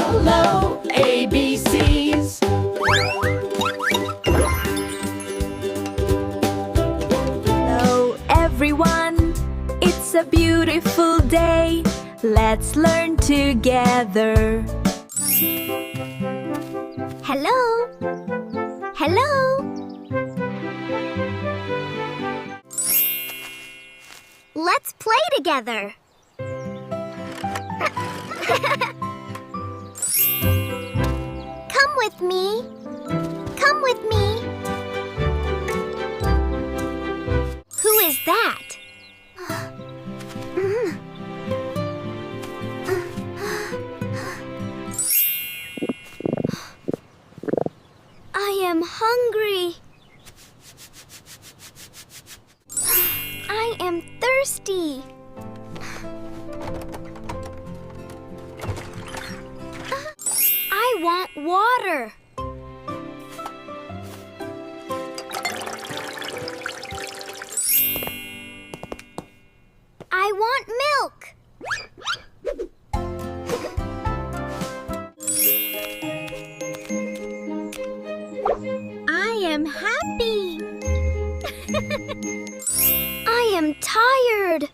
Hello, ABCs. Hello, everyone. It's a beautiful day. Let's learn together. Hello. Hello. Let's play together. Come with me. Come with me. Who is that? I am hungry. I am thirsty. I want water. I want milk. I am happy. I am tired.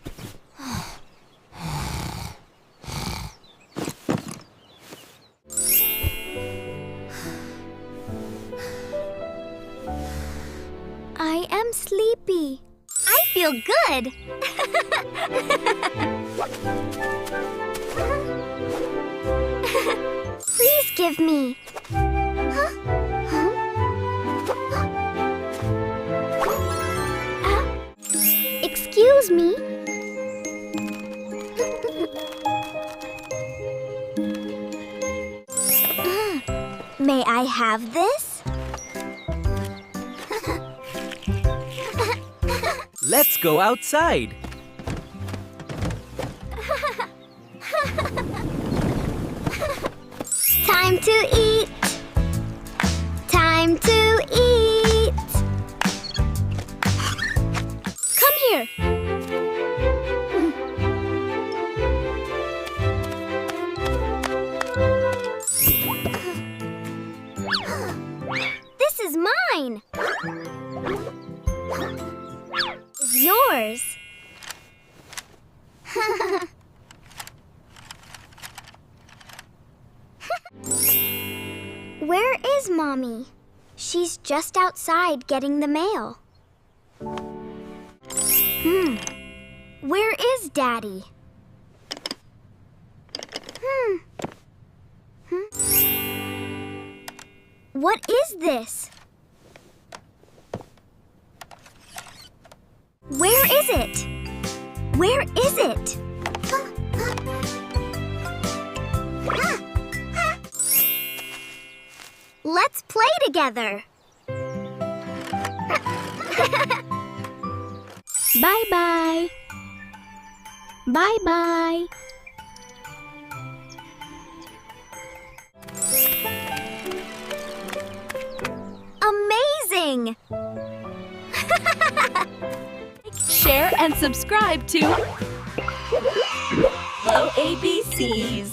I am sleepy. I feel good. Please give me. Excuse me. May I have this? Let's go outside. Time to eat. Time to eat. Come here. This is mine. It's yours. Where is Mommy? She's just outside getting the mail. Where is Daddy? What is this? Where is it? Where is it? Let's play together. Bye-bye. Bye-bye. Amazing! Share and subscribe to Hello, ABCs.